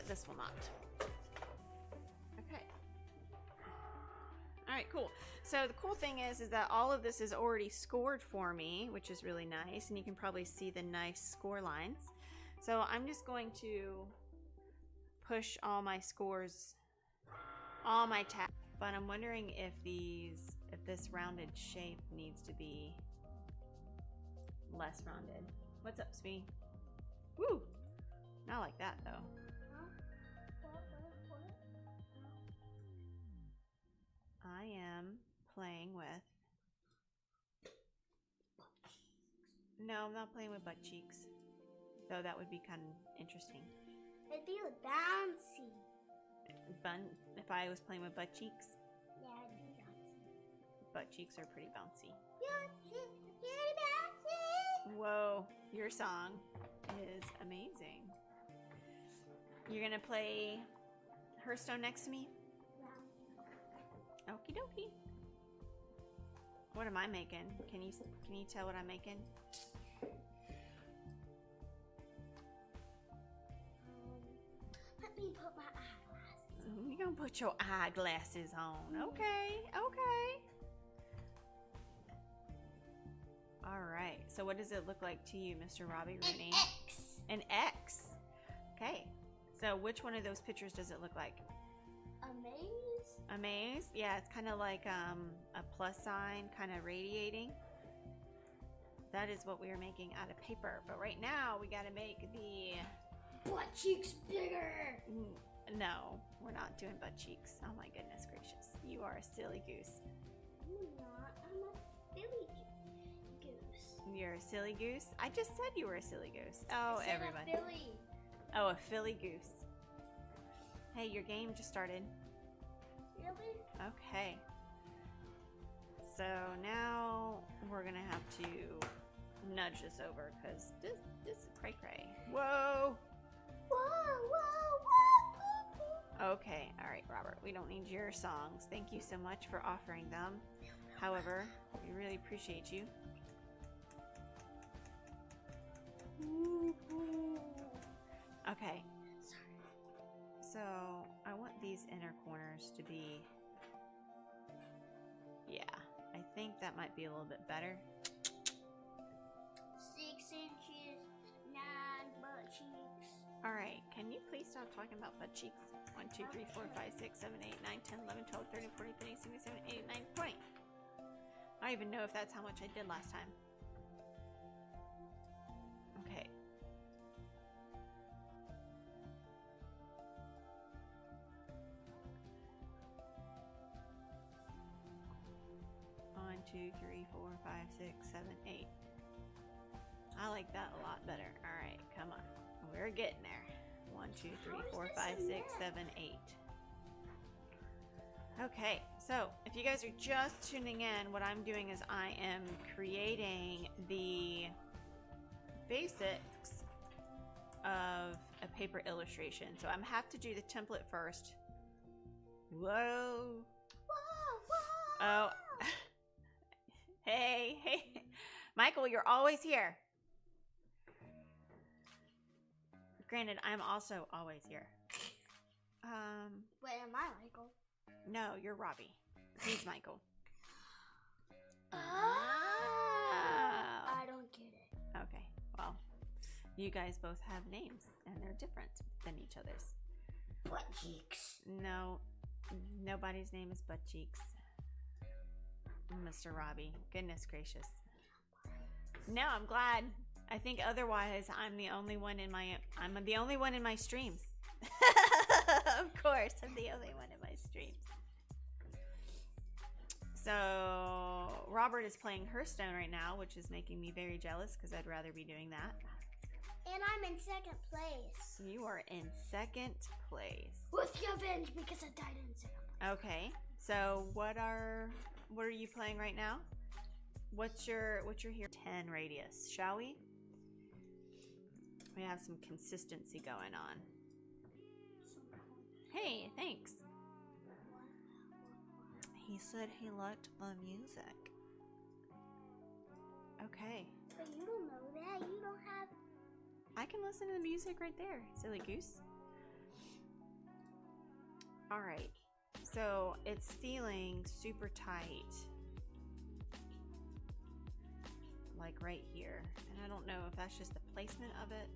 this will not. Okay. All right, cool. So the cool thing is that all of this is already scored for me, which is really nice. And you can probably see the nice score lines. So I'm just going to push all my scores, all my tabs. But I'm wondering if this rounded shape needs to be less rounded. What's up, Smee? Woo! Not like that though. I am playing with... No, I'm not playing with butt cheeks. Though that would be kind of interesting. It'd be bouncy. If I was playing with butt cheeks? Yeah, it'd be bouncy. Butt cheeks are pretty bouncy. Yeah, bouncy. Whoa, your song is amazing. You're gonna play Hearthstone next to me? Yeah. Okie dokie. What am I making? Can you tell what I'm making? Let me put my eyeglasses. You're gonna put your eyeglasses on. Okay, okay. Alright, so what does it look like to you, Mr. Robbie Rooney? An X. An X. Okay. So which one of those pictures does it look like? A maze? A maze? Yeah, it's kind of like a plus sign, kind of radiating. That is what we are making out of paper. But right now, we got to make the... Butt cheeks bigger. No, we're not doing butt cheeks. Oh my goodness gracious. You are a silly goose. I'm not. I'm a silly goose. You're a silly goose? I just said you were a silly goose. Oh, I said everybody. A Philly. Oh, a Philly goose. Hey, your game just started. Really? Okay. So now we're gonna have to nudge this over because this is cray cray. Whoa! Whoa, whoa, whoa. Okay, all right, Robert. We don't need your songs. Thank you so much for offering them. However, we really appreciate you. Okay. So I want these inner corners to be, yeah, I think that might be a little bit better. 6 inches, 9 butt cheeks. All right, can you please stop talking about butt cheeks? 1, 2, 3, 4, 5, 6, 7, 8, 9, 10, 11, 12, 13, 14, 15, 16, 17, 18, 19, 20. I don't even know if that's how much I did last time. Okay. One, 2, 3, 4, 5, 6, 7, 8. I like that a lot better. All right, come on. We're getting there. 1, 2, 3, 4, 5, 6, 7, 8. Okay, so if you guys are just tuning in, what I'm doing is I am creating the basics of a paper illustration. So I'm have to do the template first. Whoa. Whoa, whoa. Oh. Hey. Michael, you're always here. Granted, I'm also always here. Wait, am I Michael? No, you're Robbie. He's Michael. Oh. I don't get it. Okay, well, you guys both have names, and they're different than each other's. Butt cheeks. No, nobody's name is Butt Cheeks. Mr. Robbie. Goodness gracious. No, I'm glad. I think otherwise I'm the only one in my streams. Of course, I'm the only one in my streams. So Robert is playing Hearthstone right now, which is making me very jealous because I'd rather be doing that. And I'm in 2nd place. You are in 2nd place. With revenge because I died in 2nd place. Okay. So what are you playing right now? What's your here 10 radius, shall we? We have some consistency going on. Hey, thanks. He said he liked the music. Okay. But you don't know that. You don't have... I can listen to the music right there, silly goose. All right, so it's feeling super tight, like right here. And I don't know if that's just the placement of it.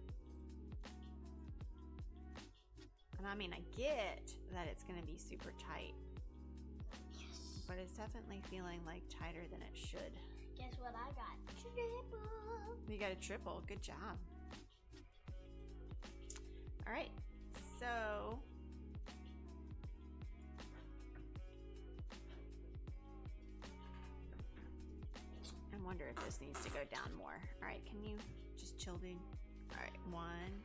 And I mean, I get that it's gonna be super tight, but it's definitely feeling like tighter than it should. Guess what I got? Triple. You got a triple, good job. All right, so I wonder if this needs to go down more. All right, can you just chill, dude? All right, one.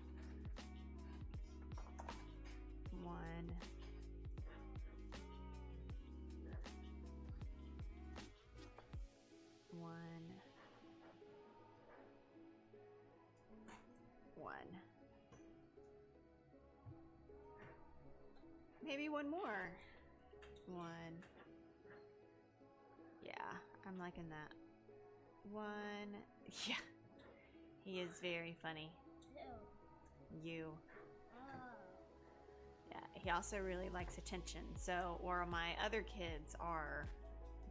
Maybe one more. One. Yeah, I'm liking that. One. Yeah. He is very funny. You. Yeah, he also really likes attention. So, or my other kids are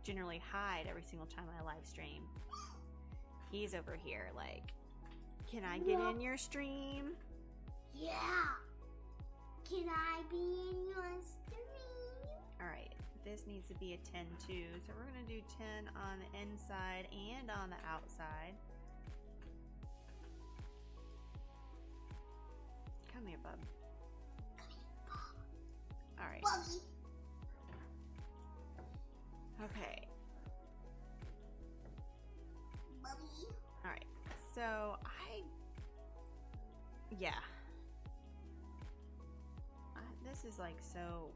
generally hide every single time I live stream. He's over here like, can I get in your stream? Yeah. Can I be in your stream? All right, this needs to be a 10 too. So we're gonna do 10 on the inside and on the outside. Come here, bub. All right. Buggy. Okay. Buggy. All right. So yeah. This is like so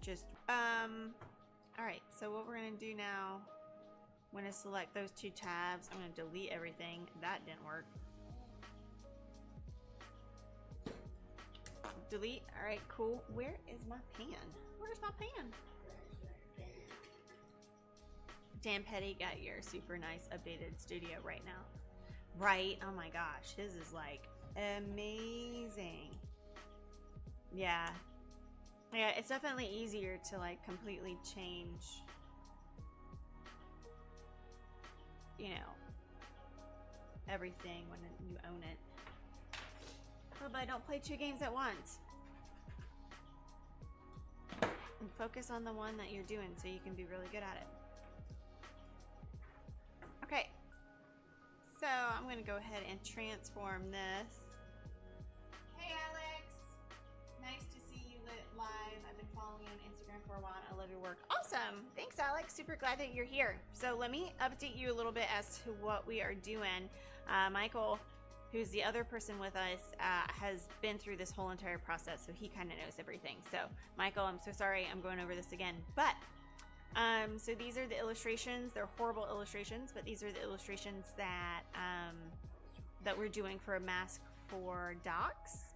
just, all right. So what we're going to do now, I'm going to select those two tabs. I'm going to delete everything. That didn't work. Delete. All right, cool. Where is my pan? Where's my pan? Dan Petty got your super nice updated studio right now. Right? Oh my gosh. His is like amazing. Yeah. Yeah, it's definitely easier to like completely change, you know, everything when you own it. Oh, but don't play two games at once. And focus on the one that you're doing so you can be really good at it. Okay, so I'm gonna go ahead and transform this. Hey Alex, nice to see you live. I've been following you on Instagram for a while and I love your work. Awesome, thanks Alex, super glad that you're here. So let me update you a little bit as to what we are doing. Michael, who's the other person with us, has been through this whole entire process, so he kind of knows everything. So Michael, I'm so sorry I'm going over this again, but so these are the illustrations. They're horrible illustrations, but these are the illustrations that that we're doing for a mask for docs.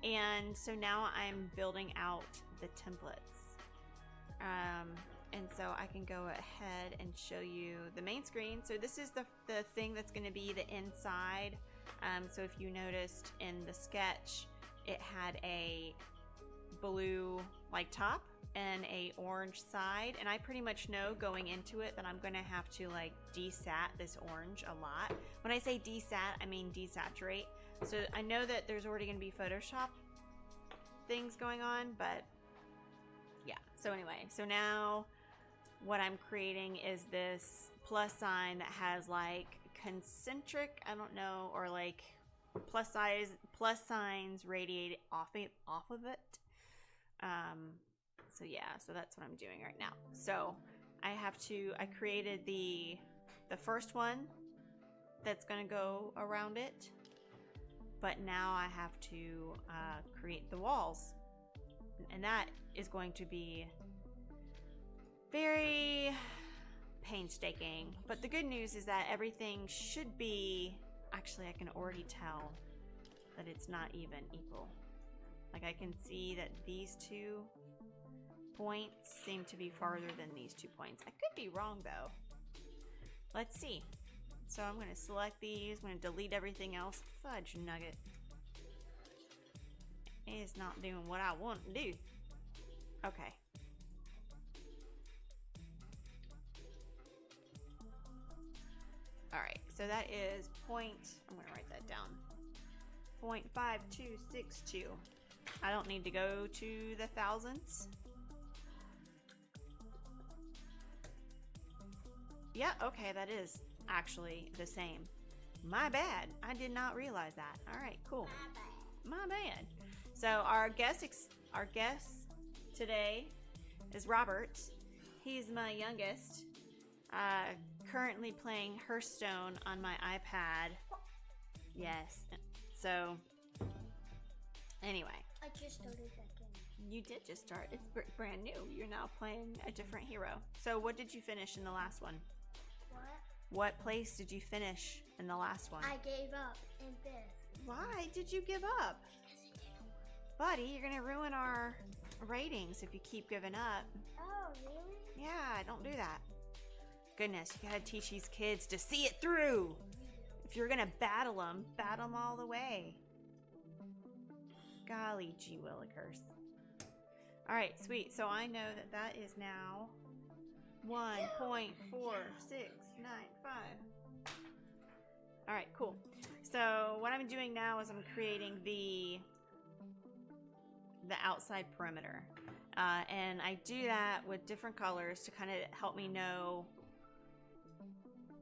And so now I'm building out the templates. And so I can go ahead and show you the main screen. So this is the thing that's going to be the inside. So if you noticed in the sketch, it had a blue like top and a orange side, and I pretty much know going into it that I'm gonna have to like desat this orange a lot. When I say desat, I mean desaturate. So I know that there's already gonna be Photoshop things going on, but yeah. So anyway, so now what I'm creating is this plus sign that has like concentric, I don't know, or like plus signs radiate off of it. So yeah, so that's what I'm doing right now. So I created the first one that's gonna go around it, but now I have to create the walls, and that is going to be very painstaking. But the good news is that everything should be, actually I can already tell that it's not even equal. Like I can see that these 2 points seem to be farther than these 2 points. I could be wrong though. Let's see. So I'm going to select these. I'm going to delete everything else. Fudge nugget. It's not doing what I want to do. Okay. All right, so that is I'm gonna write that down. 0.5262. I don't need to go to the thousandths. Yeah, okay, that is actually the same. My bad. I did not realize that. All right, cool. My bad. So our guest today is Robert. He's my youngest. Currently playing Hearthstone on my iPad. Yes. So anyway. I just started that game. You did just start. It's brand new. You're now playing a different hero. So what did you finish in the last one? What place did you finish in the last one? I gave up in fifth. Why did you give up? Buddy, you're going to ruin our ratings if you keep giving up. Oh, really? Yeah, don't do that. Goodness, you got to teach these kids to see it through. If you're going to battle them all the way. Golly gee willikers. All right, sweet. So I know that is now 1.4695. All right, cool. So what I'm doing now is I'm creating the outside perimeter. And I do that with different colors to kind of help me know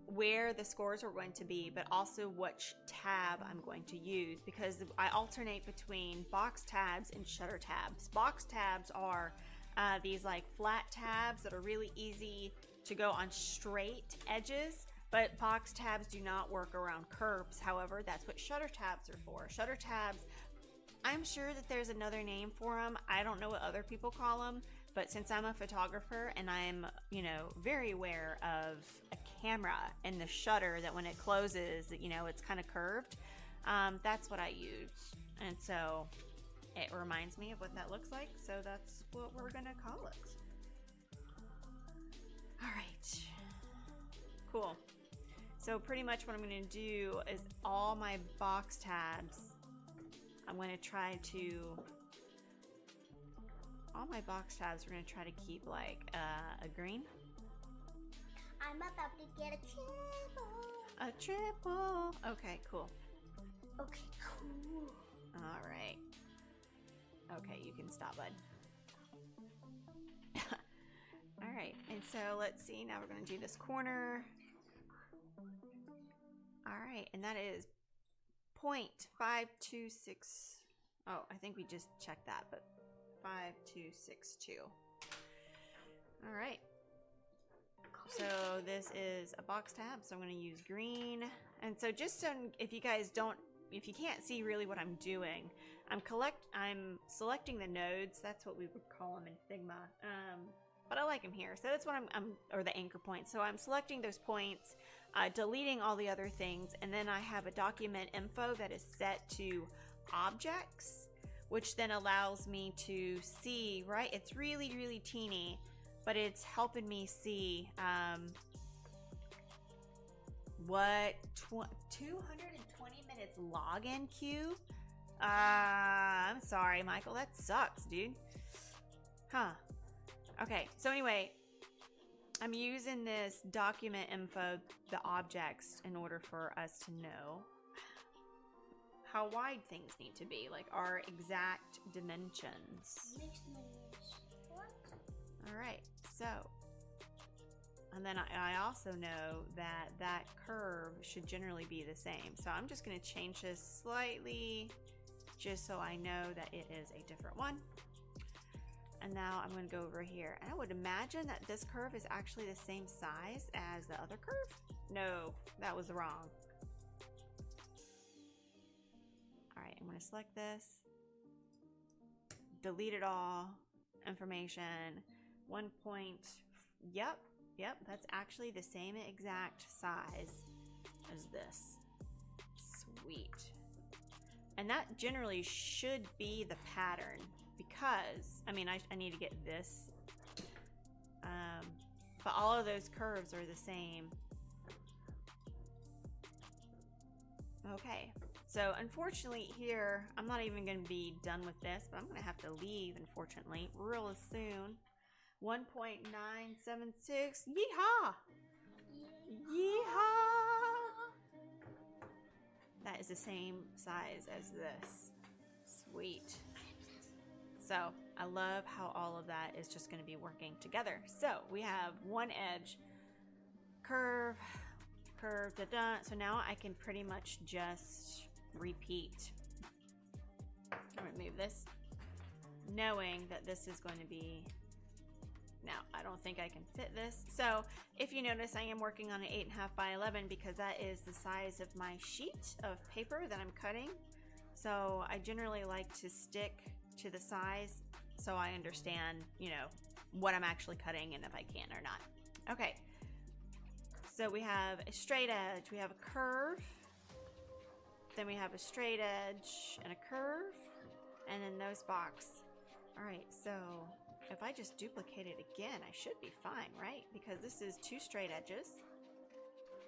where the scores are going to be, but also which tab I'm going to use, because I alternate between box tabs and shutter tabs. Box tabs are these like flat tabs that are really easy to go on straight edges, but box tabs do not work around curves. However, that's what shutter tabs are for. Shutter tabs, I'm sure that there's another name for them. I don't know what other people call them, but since I'm a photographer and I'm, very aware of a camera and the shutter, that when it closes, it's kind of curved, that's what I use. And so it reminds me of what that looks like, so that's what we're gonna call it. All right, cool. So pretty much what I'm gonna do is all my box tabs, I'm gonna try to, all my box tabs we're gonna try to keep like a green. I'm about to get a triple. A triple. Okay, cool. Okay, cool. All right. Okay, you can stop, bud. All right, and so let's see. Now we're going to do this corner. All right, and that is 0.526. Oh, I think we just checked that, but 5262. All right. So this is a box tab, so I'm going to use green. And so just so if you can't see really what I'm doing, I'm selecting the nodes. That's what we would call them in Figma. But I like them here. So that's what or the anchor points. So I'm selecting those points, deleting all the other things, and then I have a document info that is set to objects, which then allows me to see, right? It's really, really teeny, but it's helping me see what 220 minutes login queue. I'm sorry, Michael, that sucks, dude. Huh. Okay, so anyway, I'm using this document info, the objects, in order for us to know how wide things need to be, like our exact dimensions. What? All right, so, and then I also know that curve should generally be the same. So I'm just going to change this slightly just so I know that it is a different one. And now I'm going to go over here. And I would imagine that this curve is actually the same size as the other curve. No, that was wrong. All right, I'm going to select this. Delete it all. Information. 1 point. Yep, that's actually the same exact size as this. Sweet. And that generally should be the pattern, because, I need to get this, but all of those curves are the same. Okay, So unfortunately here, I'm not even going to be done with this, but I'm going to have to leave, unfortunately, real soon. 1.976. Yeehaw! Yeehaw! That is the same size as this. Sweet. So I love how all of that is just going to be working together. So we have one edge, curve, curve, da-da. So now I can pretty much just repeat. I'll remove this, knowing that this is going to be, now I don't think I can fit this. So if you notice, I am working on an 8.5 by 11 because that is the size of my sheet of paper that I'm cutting. So I generally like to stick to the size so I understand, you know, what I'm actually cutting and if I can or not. Okay, so we have a straight edge, we have a curve, then we have a straight edge and a curve, and then those box. All right, so if I just duplicate it again, I should be fine, right? Because this is 2 straight edges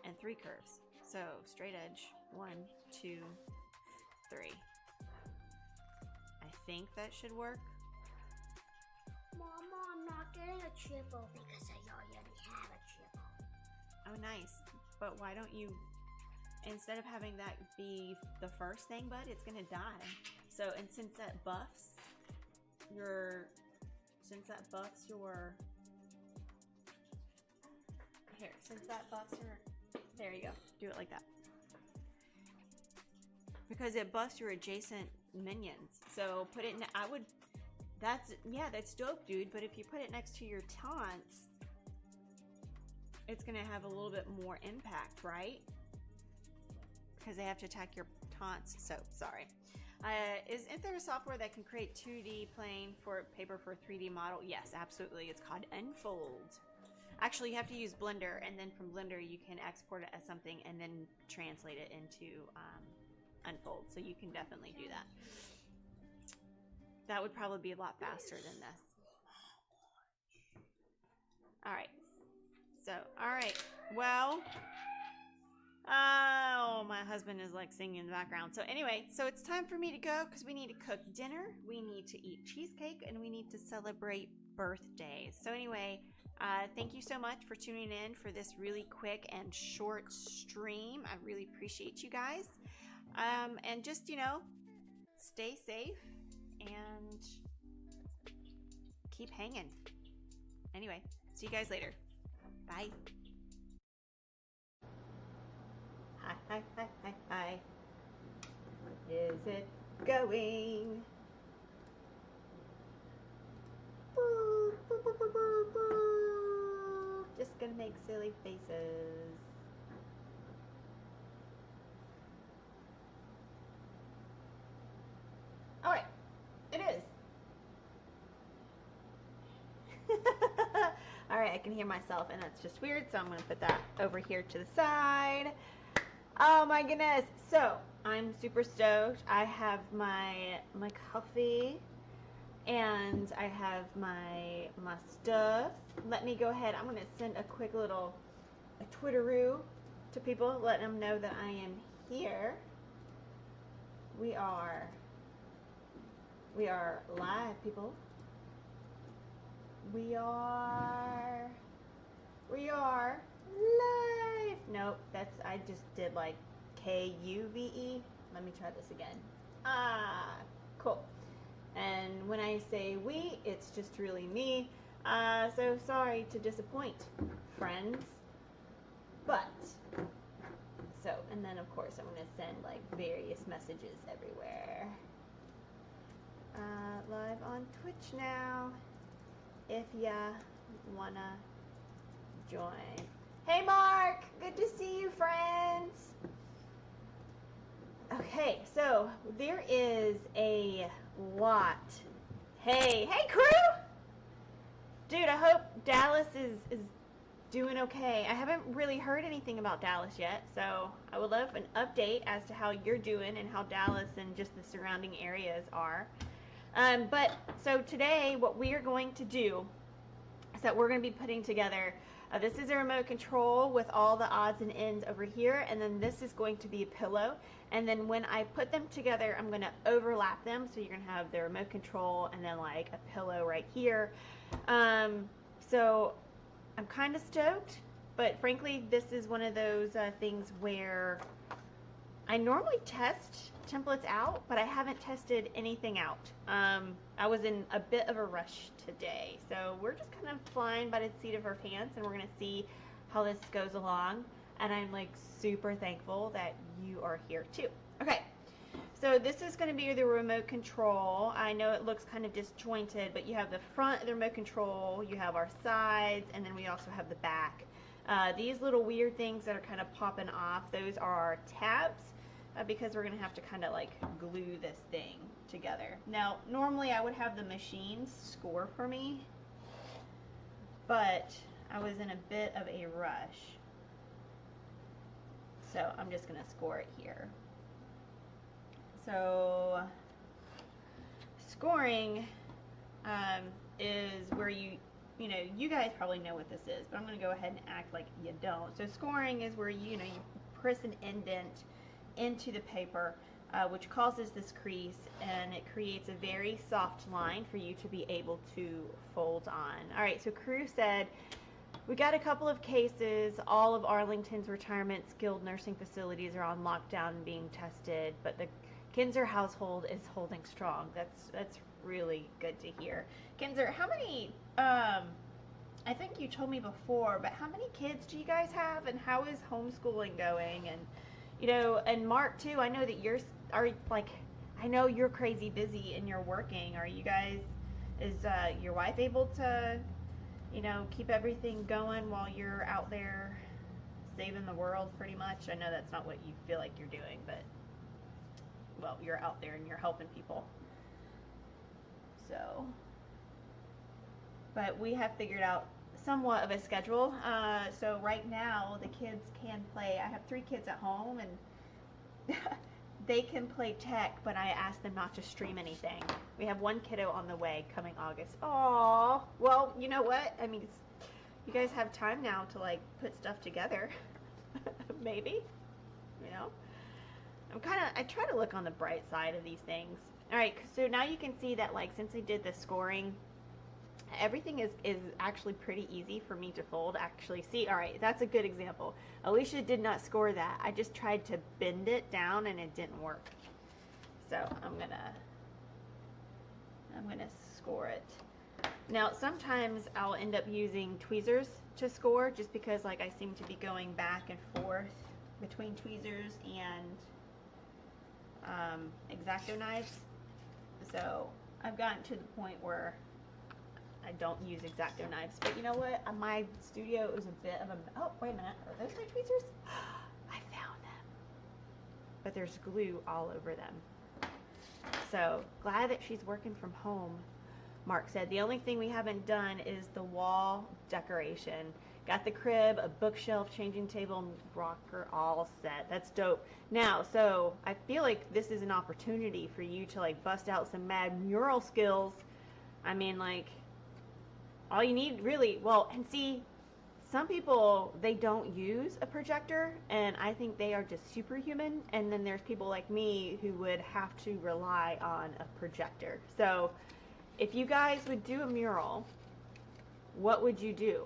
and 3 curves. So straight edge, 1, 2, 3. I think that should work. Mama, I'm not getting a triple because I already have a triple. Oh, nice. But why don't you, instead of having that be the first thing, bud, it's gonna die. So, and since that buffs your, there you go. Do it like that. Because it buffs your adjacent minions. So put it in, that's dope, dude. But if you put it next to your taunts, it's gonna have a little bit more impact, right? Because they have to attack your taunts. So sorry. Isn't there a software that can create 2D plane for paper for a 3D model? Yes, absolutely. It's called Unfold. Actually, you have to use Blender, and then from Blender you can export it as something and then translate it into Unfold. So you can definitely do that. That would probably be a lot faster than this. All right. So, all right. Well, oh, my husband is like singing in the background. So anyway, so it's time for me to go because we need to cook dinner. We need to eat cheesecake and we need to celebrate birthdays. So anyway, thank you so much for tuning in for this really quick and short stream. I really appreciate you guys. And just, you know, stay safe and keep hanging. Anyway, see you guys later. Bye. Hi, hi, hi, hi, hi. Is it going? Boo, boo, boo, boo, boo, boo. Just gonna make silly faces. All right, it is. All right, I can hear myself and that's just weird, so I'm gonna put that over here to the side. Oh my goodness, so I'm super stoked. I have my coffee and I have my stuff. Let me go ahead, I'm gonna send a quick little Twitteroo to people, letting them know that I am here. We are live, people. We are live. Nope, I just did like Kuve. Let me try this again. Cool. And when I say we, it's just really me. So sorry to disappoint, friends. But, so, and then of course I'm gonna send like various messages everywhere. Live on Twitch now, if ya wanna join. Hey Mark, good to see you, friends. Okay, so there is a lot. Hey crew! Dude, I hope Dallas is doing okay. I haven't really heard anything about Dallas yet, so I would love an update as to how you're doing and how Dallas and just the surrounding areas are. But so today what we are going to do is that we're going to be putting together This is a remote control with all the odds and ends over here, and then this is going to be a pillow. And then when I put them together, I'm going to overlap them, so you're going to have the remote control and then like a pillow right here. So I'm kind of stoked, but frankly, this is one of those things where I normally test templates out, but I haven't tested anything out. I was in a bit of a rush today, so we're just kind of flying by the seat of our pants, and we're gonna see how this goes along. And I'm like super thankful that you are here too. Okay, so this is going to be the remote control. I know it looks kind of disjointed, but you have the front of the remote control, you have our sides, and then we also have the back. These little weird things that are kind of popping off, those are our tabs. Because we're going to have to kind of like glue this thing together. Now, normally I would have the machines score for me, but I was in a bit of a rush. So I'm just going to score it here. So scoring is where you guys probably know what this is, but I'm going to go ahead and act like you don't. So scoring is where you press an indent into the paper, which causes this crease, and it creates a very soft line for you to be able to fold on. All right, so Crew said, we got a couple of cases. All of Arlington's retirement skilled nursing facilities are on lockdown and being tested, but the Kinzer household is holding strong. That's really good to hear. Kinzer, how many, I think you told me before, but how many kids do you guys have, and how is homeschooling going? And and Mark too, I know that I know you're crazy busy and you're working. Are you guys, is your wife able to, keep everything going while you're out there saving the world pretty much? I know that's not what you feel like you're doing, but, well, you're out there and you're helping people. So, but we have figured out somewhat of a schedule. So right now the kids can play. I have 3 kids at home, and they can play tech, but I asked them not to stream anything. We have 1 kiddo on the way coming August. Aww. Well, you know what? I mean, you guys have time now to like put stuff together. Maybe. I try to look on the bright side of these things. All right, so now you can see that, like, since I did the scoring, everything is actually pretty easy for me to fold. Actually, see, all right, that's a good example. Alicia did not score that. I just tried to bend it down and it didn't work. So I'm gonna score it. Now, sometimes I'll end up using tweezers to score, just because like I seem to be going back and forth between tweezers and X-Acto knives. So I've gotten to the point where I don't use X-Acto knives, but you know what? My studio is a bit of a... Oh, wait a minute. Are those my tweezers? I found them. But there's glue all over them. So, glad that she's working from home, Mark said. The only thing we haven't done is the wall decoration. Got the crib, a bookshelf, changing table, and rocker all set. That's dope. Now, so I feel like this is an opportunity for you to like bust out some mad mural skills. I mean, like, all you need really, well, and see, some people, they don't use a projector, and I think they are just superhuman, and then there's people like me who would have to rely on a projector. So if you guys would do a mural, what would you do?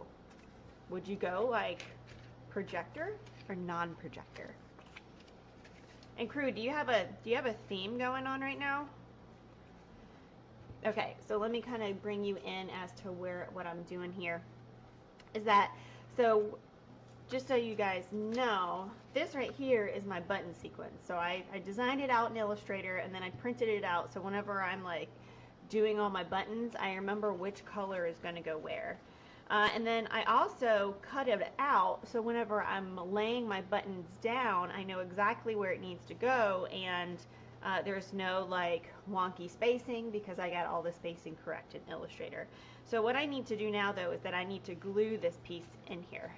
Would you go like projector or non-projector? And Crew, do you have a theme going on right now? Okay, so let me kind of bring you in as to what I'm doing here. Is that, so just so you guys know, this right here is my button sequence. So I designed it out in Illustrator, and then I printed it out, so whenever I'm like doing all my buttons, I remember which color is going to go where. And then I also cut it out, so whenever I'm laying my buttons down, I know exactly where it needs to go, and there's no like wonky spacing because I got all the spacing correct in Illustrator. So what I need to do now though is that I need to glue this piece in here.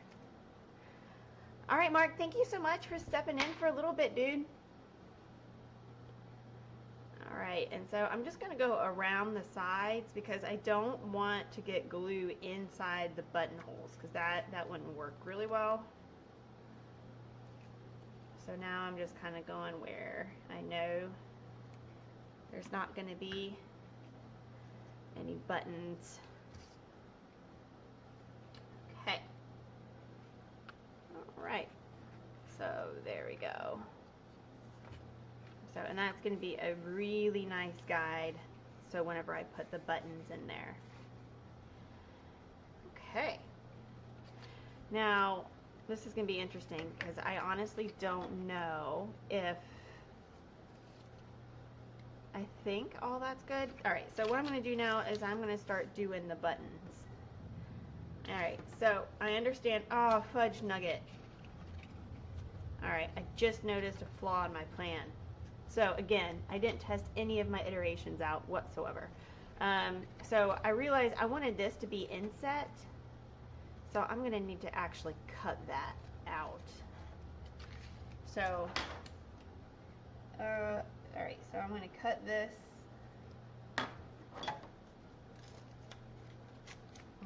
All right, Mark, thank you so much for stepping in for a little bit, dude. All Alright, and so I'm just going to go around the sides because I don't want to get glue inside the buttonholes because that wouldn't work really well. So now I'm just kind of going where I know there's not going to be any buttons. Okay. Alright, so there we go. So, and that's going to be a really nice guide, so whenever I put the buttons in there. Okay. Now, this is going to be interesting because I honestly don't know if I think all that's good. Alright, so what I'm going to do now is I'm going to start doing the buttons. Alright, so I understand. Oh, fudge nugget. Alright, I just noticed a flaw in my plan. So again, I didn't test any of my iterations out whatsoever. So I realized I wanted this to be inset. So I'm going to need to actually cut that out. So, alright, so I'm going to cut this. I'm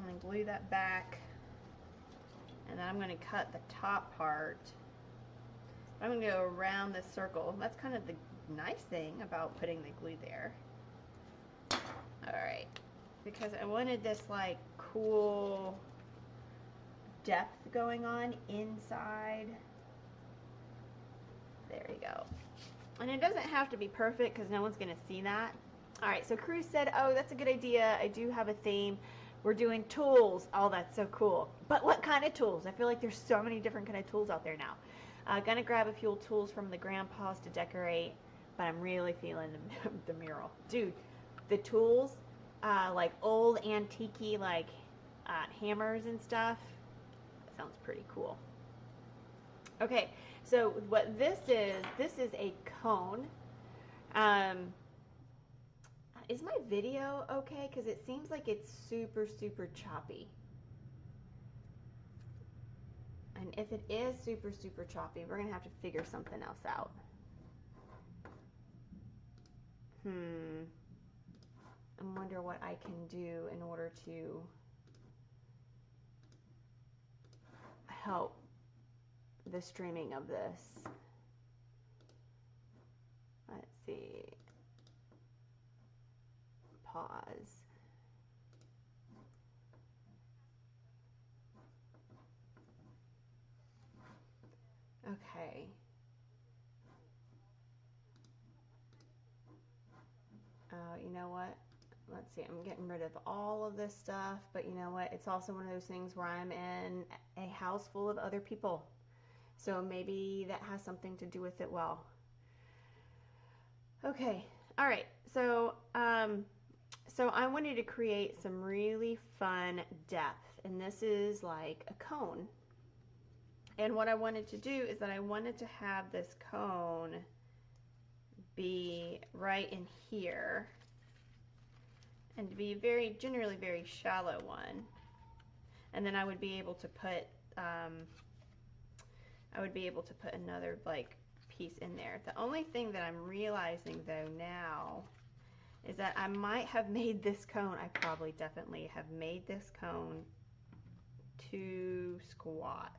going to glue that back. And then I'm going to cut the top part. I'm going to go around this circle. That's kind of the nice thing about putting the glue there. Alright, because I wanted this like cool depth going on inside. There we go. And it doesn't have to be perfect because no one's going to see that. Alright, so Cruz said, oh, that's a good idea. I do have a theme. We're doing tools. Oh, that's so cool. But what kind of tools? I feel like there's so many different kind of tools out there now. Gonna grab a few tools from the grandpas to decorate, but I'm really feeling the mural. Dude, the tools, like old antique like hammers and stuff, that sounds pretty cool. Okay, so what this is a cone. Is my video okay? Because it seems like it's super, super choppy. And if it is super, super choppy, we're going to have to figure something else out. I wonder what I can do in order to help the streaming of this. Let's see. Pause. Okay. You know what? Let's see. I'm getting rid of all of this stuff, but you know what? It's also one of those things where I'm in a house full of other people. So maybe that has something to do with it. Well. Okay. All right. So, so I wanted to create some really fun depth, and this is like a cone. And what I wanted to do is that I wanted to have this cone be right in here and to be generally very shallow one. And then I would be able to put another like piece in there. The only thing that I'm realizing though now is that I might have made this cone, I probably definitely have made this cone too squat.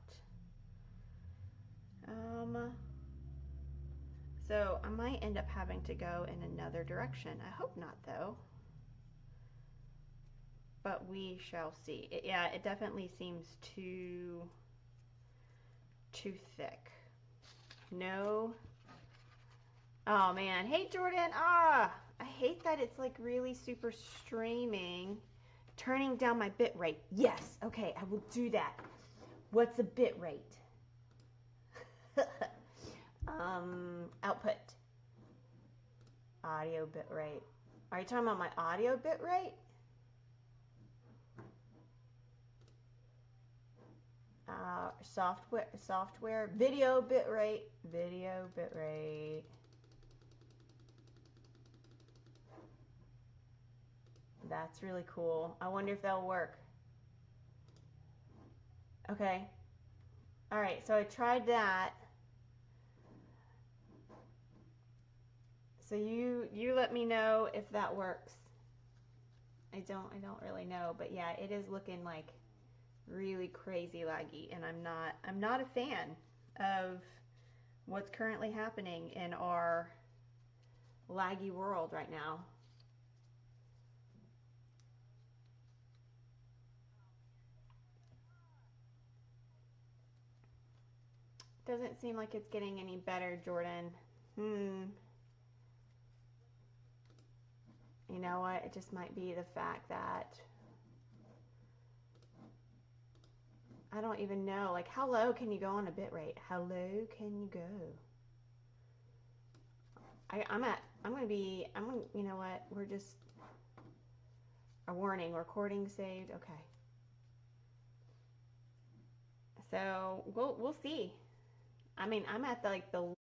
So I might end up having to go in another direction. I hope not though. But we shall see. Yeah, it definitely seems too thick. No. Oh man. Hey Jordan. I hate that it's like really super streaming. Turning down my bit rate. Yes. Okay, I will do that. What's a bit rate? Output. Audio bit rate. Are you talking about my audio bit rate? Software, video bit rate. That's really cool. I wonder if that'll work. Okay. All right, so I tried that. So you let me know if that works. I don't really know, but yeah, it is looking like really crazy laggy, and I'm not a fan of what's currently happening in our laggy world right now. Doesn't seem like it's getting any better, Jordan. You know what? It just might be the fact that I don't even know. Like, how low can you go on a bit rate? How low can you go? You know what? We're just, a warning, recording saved. Okay. So we'll see. I mean, I'm at like the